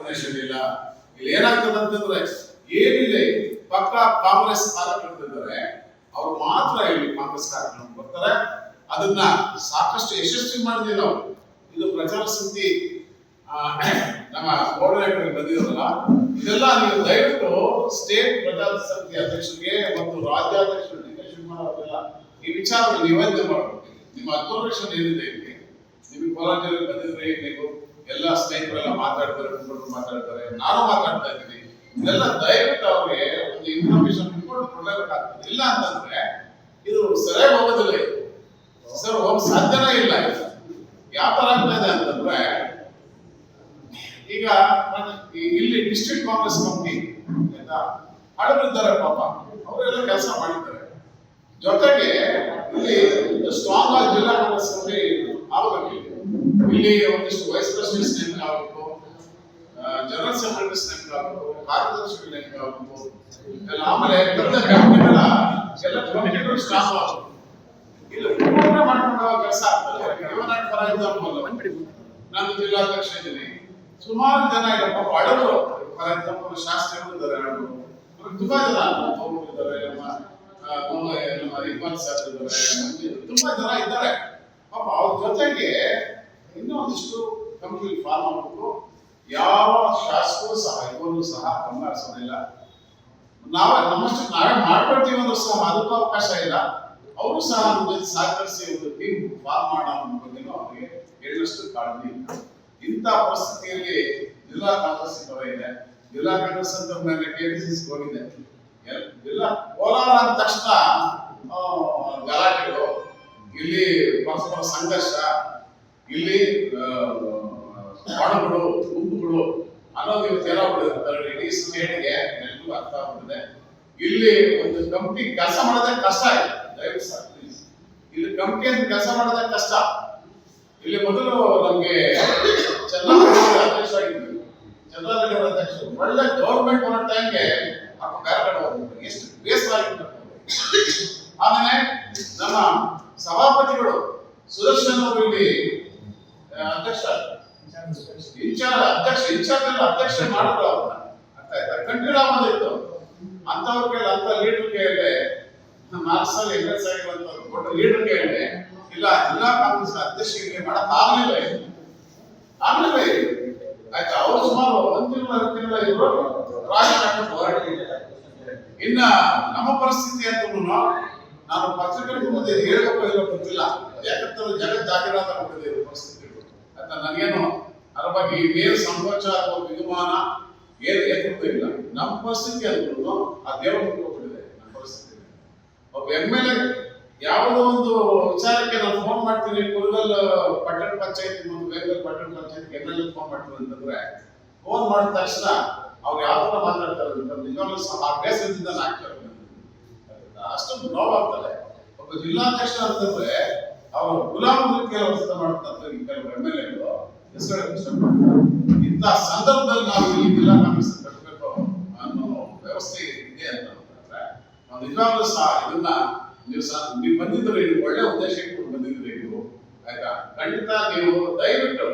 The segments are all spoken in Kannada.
ಆರ್ಗನೈಸೇಷನ್ ಇಲ್ಲ. ಇಲ್ಲಿ ಏನಾಗ್ತದೆ ಅಂತಂದ್ರೆ ಏನಿಲ್ಲ, ಪಕ್ಕ ಕಾಂಗ್ರೆಸ್ ಕಾರ್ಯಕರ್ತರಿದ್ದಾರೆ, ಅವ್ರು ಮಾತ್ರ ಇಲ್ಲಿ ಕಾಂಗ್ರೆಸ್ ಕಾರ್ಯಕ್ರಮ ಬರ್ತಾರೆ. ಅದನ್ನ ಸಾಕಷ್ಟು ಯಶಸ್ವಿ ಮಾಡಿದ್ವಿ ನಾವು. ಇದು ಪ್ರಚಾರ ಸಮಿತಿ ನಮ್ಮ ಕೋಆರ್ಡಿನೇಟರ್ ಬಂದಿರೋಲ್ಲ, ಇದೆಲ್ಲ ನೀವು ದಯವಿಟ್ಟು ಸ್ಟೇಟ್ ಪ್ರಚಾರ ಸಮಿತಿ ಅಧ್ಯಕ್ಷರಿಗೆ ಮತ್ತು ರಾಜ್ಯಾಧ್ಯಕ್ಷರು ಡಿ ಕೆ ಶಿವಕುಮಾರ್ ಅವರೆಲ್ಲ ಈ ವಿಚಾರದಲ್ಲಿ ನಿವೇದನೆ ಮಾಡಬೇಕು. ನಿಮ್ಮ ಅಕೋರೇಷನ್ ಏನಿದೆ ಇಲ್ಲಿ, ನಿಮಗೆ ಕೋಲಾರ ಜಿಲ್ಲೆಗೆ ಬಂದಿದ್ರೆ ನೀವು ಎಲ್ಲ ಸ್ನೇಹಿತರೆಲ್ಲ ಮಾತಾಡ್ತಾರೆ, ಮಾತಾಡ್ತಾರೆ, ನಾನು ಮಾತಾಡ್ತಾ ಇದ್ದೀನಿ. ಇದೆಲ್ಲ ದಯವಿಟ್ಟು ಅವ್ರಿಗೆ ಒಂದು ಇನ್ಫಾರ್ಮೇಶನ್ ಇಟ್ಕೊಂಡು ಕೊಡಲೇಬೇಕಾಗ್ತದೆ. ಇಲ್ಲ ಅಂತಂದ್ರೆ ಇದು ಸರಿಯಾಗಿ ಹೋಗೋದಿಲ್ಲ, ಸರ್ ಹೋಗ್ ಸಾಧ್ಯನೇ ಇಲ್ಲ. ಯಾವ ತರ ಆಗ್ತಾ ಇದೆ ಅಂತಂದ್ರೆ, ಈಗ ಇಲ್ಲಿ ಡಿಸ್ಟ್ರಿಕ್ಟ್ ಕಾಂಗ್ರೆಸ್ ಕಮಿಟಿ ಹಳಬರಿದ್ದಾರೆ, ಪಾಪ ಅವರೆಲ್ಲ ಕೆಲಸ ಮಾಡಿದ್ದಾರೆ. ಜೊತೆಗೆ ಇಲ್ಲಿ ಸ್ಟ್ರಾಂಗ್ ಆಗಿ ಜಿಲ್ಲಾ ಕಾಂಗ್ರೆಸ್ ಕಮಿಟಿ ಆಗಬೇಕು. ಇಲ್ಲಿ ಒಂದಿಷ್ಟು ವೈಸ್ ಪ್ರೆಸಿಡೆಂಟ್ಸ್ ನೇಮಕ ಆಗಬೇಕು, ಜನರಲ್ ಸೆಕ್ರೆಟರೀಸ್ ನೇಮಕ ಆಗಬೇಕು, ಕಾರ್ಯದರ್ಶಿಗಳು ನೇಮಕ ಆಗಬೇಕು, ಆಮೇಲೆ ಎಲ್ಲ ಕಮಿಟಿಗಳು ಸ್ಟ್ರಾಂಗ್ ಆಗಬೇಕು. ಇಲ್ಲಿ ಮಾಡ್ಕೊಂಡು ಕೆಲಸ ಆಗ್ತದೆ. ಫಾರ್ ಎಕ್ಸಾಂಪಲ್ ನಾನು ಜಿಲ್ಲಾಧ್ಯಕ್ಷ ಇದ್ದೀನಿ, ಸುಮಾರು ಜನ ಇಲ್ಲ ಪಾಪ ಹಳಬರು. ಫಾರ್ ಎಕ್ಸಾಂಪಲ್ ಶಾಸ್ತ್ರಿಗಳು ಇದ್ದಾರೆ, ಹಳಬರು ತುಂಬಾ ಜನ ಇದ್ದಾರೆ, ನಮ್ಮ ಇಕ್ಬಾಲ್ ಸರ್ ಇದ್ದಾರೆ, ತುಂಬಾ ಜನ ಇದ್ದಾರೆ ಪಾಪ. ಅವ್ರ ಜೊತೆಗೆ ಇನ್ನೂ ಒಂದಿಷ್ಟು ಕಂಪ್ನಿ ಫಾರ್ಮ್ ಮಾಡಬೇಕು. ಯಾವ ಶಾಸಕರು ಸಹ ಇವನು ಸಹ ಗಮನ ಹರಿಸೋದಿಲ್ಲ. ನಮ್ಮಷ್ಟು ನಾವೇ ಮಾಡ್ಕೊಳ್ತೀವಿ ಅಂದ್ರೂ ಸಹ ಅದಕ್ಕೂ ಅವಕಾಶ ಇಲ್ಲ. ಅವರು ಸಹ ನಮ್ಮ ಸಹಕರಿಸಿ ಒಂದು ಟೀಮ್ ಫಾರ್ಮ್ ಮಾಡೋ ಬಗ್ಗೆನೂ ಅವರಿಗೆ ಹೇಳಷ್ಟು ಕಾಳಜಿ ಇಲ್ಲ. ಇಂಥ ಪರಿಸ್ಥಿತಿಯಲ್ಲಿ ಜಿಲ್ಲಾ ಕಾಂಗ್ರೆಸ್ ಇದೆ. ಜಿಲ್ಲಾ ಕಾಂಗ್ರೆಸ್ ಅಂತ ಮೇಲೆ ಕೆಪಿಸಿಸಿ ಹೋಗಿದೆ. ಜಿಲ್ಲಾ ಕೋಲಾರ ಅಂದ ತಕ್ಷಣ ಗಲಾಟೆಗಳು, ಇಲ್ಲಿ ಪರಸ್ಪರ ಸಂಘರ್ಷ, ಇಲ್ಲಿ ಕಾಡುಗಳು, ಗುಂಪುಗಳು ಅನ್ನೋದು ಇವತ್ತು ಎಲ್ಲ ಬಿಡುತ್ತೆ. ಇಡೀ ಸ್ಟೇಟ್ಗೆ ಎಲ್ಲರಿಗೂ ಅರ್ಥ ಆಗ್ತದೆ. ಇಲ್ಲಿ ಒಂದು ಕಂಪ್ನಿ ಕೆಲಸ ಮಾಡೋದೇ ಕಷ್ಟ ಇದೆ. ದಯವಿಟ್ಟು ಸರ್ ಪ್ಲೀಸ್, ಇಲ್ಲಿ ಕಂಪ್ನಿ ಅಂತ ಕೆಲಸ ಮಾಡೋದೇ ಕಷ್ಟ. ಇಲ್ಲಿ ಮೊದಲು ನಮ್ಗೆ ಚಂದ್ರಬಾಬು ಅಧ್ಯಕ್ಷ ಆಗಿದ್ವಿ, ಚಂದ್ರಬಾಬು ಅಧ್ಯಕ್ಷರು ಒಳ್ಳೆ ಗೌರ್ಮೆಂಟ್ ಬರೋ ಟೈಮ್ಗೆ ಬೇರೆ ಹೋಗ್ಬೇಕು, ಎಷ್ಟು ಬೇಸರ ಆಗಿತ್ತು. ಆಮೇಲೆ ನಮ್ಮ ಸಭಾಪತಿಗಳು ಸುದರ್ಶನ್ ಅವರು ಇಲ್ಲಿ ಅಧ್ಯಕ್ಷ ಅಧ್ಯಕ್ಷ ಮಾಡಿದ್ರು. ಅವ್ರನ್ನ ಅರ್ಥ ಆಯ್ತಾ? ಕಂಟಿನ್ಯೂ ಆಗೋದಿತ್ತು ಅಂತವ್ರ ಕೇಳಿ, ಅಂತ ಲೀಡರ್ ಕೇಳಿ, 4 ಸಲ MS ಆಗಿರುವಂತ ದೊಡ್ಡ ಲೀಡರ್ ಕೇಳಿ, ಇಲ್ಲ ಜಿಲ್ಲಾ ಕಾಂಗ್ರೆಸ್ ಅಧ್ಯಕ್ಷರಿಗೆ ಮಾಡಕ್ ಆಗ್ಲಿಲ್ಲ ಆಯ್ತಾ. ಅವ್ರು ಸುಮಾರು 1 ತಿಂಗಳ 2 ತಿಂಗಳ ಇದ್ರು ರಾಜಕಾರಣ ಹೋರಾಟ. ಇನ್ನ ನಮ್ಮ ಪರಿಸ್ಥಿತಿ ಅಂತ ನಾನು ಪತ್ರಿಕೆಗಳ ಮುಂದೆ ಹೇಳಬೇಕು ಇಲ್ಲ ಗೊತ್ತಿಲ್ಲ, ಯಾಕಂತಂದ್ರೆ ಜಗತ್ ಜಾಹೀರಾತ ಕೊಟ್ಟಿದೆ ಪರಿಸ್ಥಿತಿಗಳು ಆಯ್ತಾ. ನನಗೇನು ಅದ್ರ ಬಗ್ಗೆ ಏನು ಸಂಕೋಚ ಅಥವಾ ವಿದ್ಯಮಾನ ಏನು ಎತ್ತುತ್ತೂ ಇಲ್ಲ. ನಮ್ಮ ಪರಿಸ್ಥಿತಿ ಅಂದ್ರೂ ಆ ದೇವರು ಕೊಟ್ಟಿದೆ. ನಮ್ಮ ಪರಿಸ್ಥಿತಿ ಒಬ್ಬ MLA ಯಾವುದೋ ಒಂದು ವಿಚಾರಕ್ಕೆ ನಾನು ಫೋನ್ ಮಾಡ್ತೀನಿ, ಕುರುಗಲ್ ಪಟ್ಟಣ ಪಂಚಾಯತ್ ಮತ್ತು ಬೇಗಲ್ ಪಟ್ಟಣ ಪಂಚಾಯತ್ MLA ಫೋನ್ ಮಾಡ್ತೀನಿ ಅಂತಂದ್ರೆ, ಫೋನ್ ಮಾಡಿದ ತಕ್ಷಣ ಅವ್ರು ಯಾವ ತರ ಮಾತಾಡ್ತಾರೆ ಅಂತ ನಿಜವಾಗ್ಲೂ ಸಹ ಆ ಬೇಸರದಿಂದ ಆಗ್ತಾರೆ. ಅಷ್ಟೊಂದು ನೋವಾಗ್ತದೆ. ಒಬ್ಬ ಜಿಲ್ಲಾಧ್ಯಕ್ಷ ಅಂತಂದ್ರೆ ಅವರು ಗುಲಾಮ ರೀತಿಯಲ್ಲಿ ಕೆಲಸ ಮಾಡ್ತಾರೆ ಕೆಲವು MLAಗಳು. ಇಂಥ ಸಂದರ್ಭದಲ್ಲಿ ನಾವು ಇಲ್ಲಿ ಜಿಲ್ಲಾ ಕಾಂಗ್ರೆಸ್ ಕಟ್ಟಬೇಕು ಅನ್ನೋ ವ್ಯವಸ್ಥೆ ಇದೆ ಅಂತ ನಾವು ನಿಜವಾಗ್ಲೂ ಸಹ ಇದನ್ನ ನೀವು ಬಂದಿದ್ರೆ ಒಳ್ಳೆ ಉದ್ದೇಶ ಇಟ್ಕೊಂಡು ಬಂದಿದ್ರೆ ನೀವು ಆಯ್ತಾ. ಖಂಡಿತ ನೀವು ದಯವಿಟ್ಟು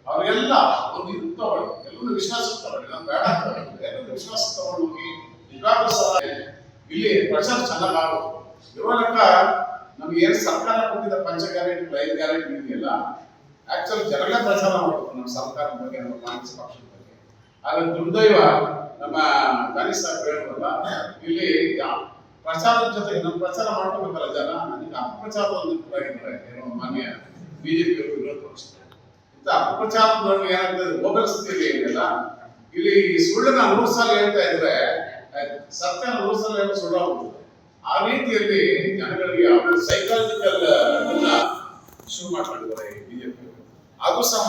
ಅವ್ರಿಗೆಲ್ಲ ಒಂದು ಇದು ತಗೊಳ್ಳಿ, ಎಲ್ಲರೂ ವಿಶ್ವಾಸ ತಗೊಳ್ಳಿ. ನಾನು ಬೇಡ ಎಲ್ಲರೂ ವಿಶ್ವಾಸ ತಗೊಂಡು ಹೋಗಿ ನಿಜವಾಗ್ಲೂ ಸಹ ಇಲ್ಲಿ ಪ್ರಚಾರ ಚೆನ್ನಾಗಾಗಬೇಕು. ಇವಾಗ ನಮ್ಗೆ ಏನು ಸರ್ಕಾರ ಕೊಟ್ಟಿದ್ದ ಪಂಚ ಗ್ಯಾರಂಟಿ 5 ಗ್ಯಾರಂಟಿ ಇದೆಯಲ್ಲ, ಆಕ್ಚುಲಿ ಜನಗಳೇ ಪ್ರಚಾರ ಮಾಡಬೇಕು ನಮ್ಮ ಸರ್ಕಾರದ ಬಗ್ಗೆ, ನಮ್ಮ ಕಾಂಗ್ರೆಸ್ ಪಕ್ಷದ ಬಗ್ಗೆ. ಆದ್ರೆ ದುರ್ದೈವ ನಮ್ಮ ಗಾಂಧಿ ಸಾಹೇಬ್ ಹೇಳೋದಲ್ಲ, ಇಲ್ಲಿ ಪ್ರಚಾರದ ಜೊತೆಗೆ ನಮ್ಮ ಪ್ರಚಾರ ಮಾಡ್ಕೋಬೇಕಲ್ಲ ಜನ, ಅದಕ್ಕೆ ಅಪಪ್ರಚಾರವನ್ನು ಏನೋ ಮಾನ್ಯ ಬಿಜೆಪಿ ವಿರೋಧ ಪಡಿಸ್ತಾರೆ. ಇಂಥ ಅಪಪ್ರಚಾರದಲ್ಲಿ ಏನಾಗ್ತದೆ, ಹೋಗಲ್ ಸ್ಥಿತಿಯಲ್ಲಿ ಏನಿಲ್ಲ. ಇಲ್ಲಿ ಸುಳ್ಳನ್ನ 100 ಸಾಲ ಹೇಳ್ತಾ ಇದ್ರೆ ಸತ್ಯನ 100 ಸಾಲ ಹೇಳೋ ಸುಳ್ಳಾಗ್ತದೆ. ಆ ರೀತಿಯಲ್ಲಿ ಜನಗಳಿಗೆ ಸೈಕಾಲಜಿಕಲ್ ಶುರು ಮಾಡ್ಕೊಂಡಿದ್ದಾರೆ ಬಿಜೆಪಿ. ಅದು ಸಹ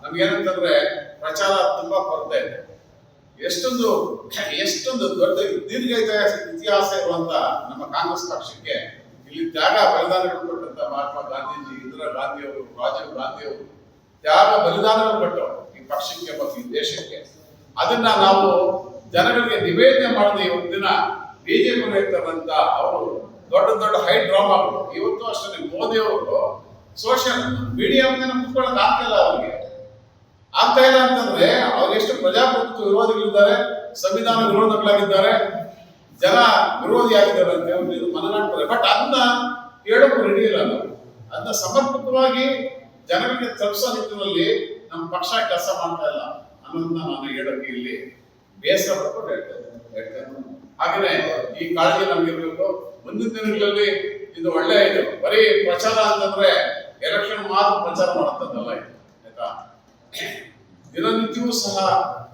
ನಮ್ಗೇನಂತಂದ್ರೆ ಪ್ರಚಾರ ತುಂಬಾ ಕೊರತೆ ಇದೆ. ಎಷ್ಟೊಂದು ದೊಡ್ಡ ದೀರ್ಘ ಇತಿಹಾಸ ಇರುವಂತ ನಮ್ಮ ಕಾಂಗ್ರೆಸ್ ಪಕ್ಷಕ್ಕೆ ಇಲ್ಲಿ ತ್ಯಾಗ ಬಲಿದಾನಗಳು ಕೊಟ್ಟಂತ ಮಹಾತ್ಮ ಗಾಂಧೀಜಿ, ಇಂದಿರಾ ಗಾಂಧಿ ಅವರು, ರಾಜೀವ್ ಗಾಂಧಿ ಅವರು ತ್ಯಾಗ ಬಲಿದಾನಗಳು ಕೊಟ್ಟು ಈ ಪಕ್ಷಕ್ಕೆ ಮತ್ತು ಈ ದೇಶಕ್ಕೆ. ಅದನ್ನ ನಾವು ಜನಗಳಿಗೆ ನಿವೇದನೆ ಮಾಡದೆ ಇವತ್ತಿನ ಬಿಜೆಪಿ ಇರ್ತಾರಂತ ಅವರು ದೊಡ್ಡ ಹೈ ಡ್ರಾಮಾಗಳು. ಇವತ್ತು ಅಷ್ಟೇ ಮೋದಿ ಅವರು ಸೋಷಿಯಲ್ ಮೀಡಿಯಾ ಮುಂದೆ ಕುತ್ಕೊಳ್ಳೋಕೆ ಆಗ್ತಿಲ್ಲ ಅವ್ರಿಗೆ. ಆಗ್ತಾ ಇಲ್ಲ ಅಂತಂದ್ರೆ ಅವರೆಷ್ಟು ಪ್ರಜಾಪ್ರಭುತ್ವ ವಿರೋಧಿಗಳಿದ್ದಾರೆ, ಸಂವಿಧಾನ ವಿರೋಧಗಳಾಗಿದ್ದಾರೆ, ಜನ ವಿರೋಧಿಯಾಗಿದ್ದಾರೆ ಅಂತ ಹೇಳಿ ಮನಗಾಣ್ತಾರೆ. ಬಟ್ ಅದನ್ನ ಹೇಳೋಕೆ ರೆಡಿ ಇಲ್ಲ ನಾವು. ಅದನ್ನ ಸಮರ್ಪಕವಾಗಿ ಜನರಿಗೆ ತಲುಪಿಸೋ ನಿಟ್ಟಿನಲ್ಲಿ ನಮ್ಮ ಪಕ್ಷ ಕೆಲಸ ಮಾಡ್ತಾ ಇಲ್ಲ ಅನ್ನೋದನ್ನ ನಾನು ಹೇಳೋಕೆ ಇಲ್ಲಿ ಬೇಸರ ಪಟ್ಟು ಹೇಳ್ತೇನೆ. ಹಾಗೆಯೇ ಈ ಕಾಳಜಿ ನಮ್ಗಿರ್ಬೇಕು. ಮುಂದಿನ ದಿನಗಳಲ್ಲಿ ಇದು ಒಳ್ಳೆ ಇದು ಬರೀ ಪ್ರಚಾರ ಅಂತಂದ್ರೆ ಎಲೆಕ್ಷನ್ ಮಾತ್ರ ಪ್ರಚಾರ ಮಾಡುತ್ತದಲ್ಲ ಇದು, ಆಯ್ತಾ? ದಿನನಿತ್ಯವೂ ಸಹ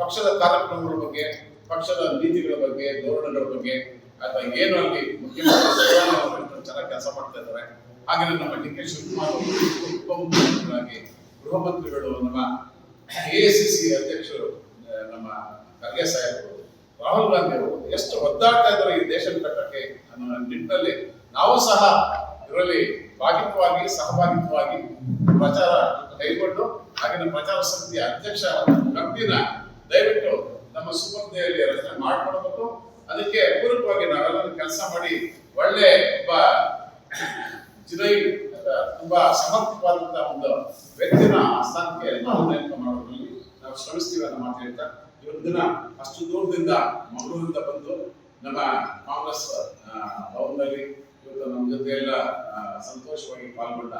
ಪಕ್ಷದ ಕಾರ್ಯಕ್ರಮಗಳ ಬಗ್ಗೆ, ಪಕ್ಷದ ನೀತಿಗಳ ಬಗ್ಗೆ, ಧೋರಣೆಗಳ ಬಗ್ಗೆ, ಅಥವಾ ಏನು ಅಲ್ಲಿ ಮುಖ್ಯಮಂತ್ರಿ ಚೆನ್ನಾಗಿ ಕೆಲಸ ಮಾಡ್ತಾ ಇದ್ದಾರೆ. ಹಾಗೆ ನಮ್ಮ ಡಿ ಕೆ ಶಿವಕುಮಾರ್ ಉಪಮುಖ್ಯಮಂತ್ರಿಗಳಾಗಿ, ಗೃಹ ಮಂತ್ರಿಗಳು, ನಮ್ಮ AICC ಅಧ್ಯಕ್ಷರು ನಮ್ಮ ಖರ್ಗೆ ಸಾಹೇಬರು, ರಾಹುಲ್ ಗಾಂಧಿ ಅವರು ಎಷ್ಟು ಒದ್ದಾಡ್ತಾ ಇದ್ದಾರೆ ಈ ದೇಶ ಕಟ್ಟಕ್ಕೆ ಅನ್ನೋ ನಿಟ್ಟಿನಲ್ಲಿ ನಾವು ಸಹ ಇದರಲ್ಲಿ ಭಾಗಿತ್ವವಾಗಿ ಸಹಭಾಗಿತ್ವವಾಗಿ ಪ್ರಚಾರ ಕೈಗೊಂಡು ಹಾಗೆ ಪ್ರಚಾರ ಸಮಿತಿಯ ಅಧ್ಯಕ್ಷ ವ್ಯಕ್ತಿನ ದಯವಿಟ್ಟು ನಮ್ಮ ಸುಪರ್ದೆಯಲ್ಲಿ ರಚನೆ ಮಾಡ್ಕೊಳ್ಬೇಕು. ಅದಕ್ಕೆ ಪೂರಕವಾಗಿ ನಾವೆಲ್ಲರೂ ಕೆಲಸ ಮಾಡಿ ಒಳ್ಳೆ ಒಬ್ಬ ಜಿರೈ ತುಂಬಾ ಸಮರ್ಪಕವಾದಂತಹ ಒಂದು ವ್ಯಕ್ತಿನ ಸ್ಥಾನಕ್ಕೆ ನಾವು ನೇಮಕ ಮಾಡೋದ್ರಲ್ಲಿ ನಾವು ಶ್ರಮಿಸ್ತೀವಿ ಅನ್ನೋ ಮಾತು ಹೇಳ್ತಾ, ಇವತ್ತು ದಿನ ಅಷ್ಟು ದೂರದಿಂದ ಮಂಗಳೂರಿಂದ ಬಂದು ನಮ್ಮ ಕಾಂಗ್ರೆಸ್ ಭವನದಲ್ಲಿ ಇವತ್ತು ನಮ್ಮ ಜೊತೆ ಎಲ್ಲ ಸಂತೋಷವಾಗಿ ಪಾಲ್ಗೊಂಡ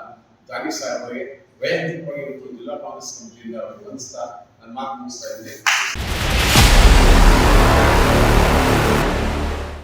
ಜಾನಿ ಸಾಹೇಬರಿಗೆ ವೈಯಕ್ತಿಕವಾಗಿ ಇವತ್ತು ಜಿಲ್ಲಾ ಕಾಂಗ್ರೆಸ್ ಕಮಿಟಿಯಿಂದ ಅವರಿಗೆ ವಂದಿಸ್ತಾ ನನ್ನ ಮಾತು ಮುಗಿಸ್ತಾ ಇದ್ದೀನಿ.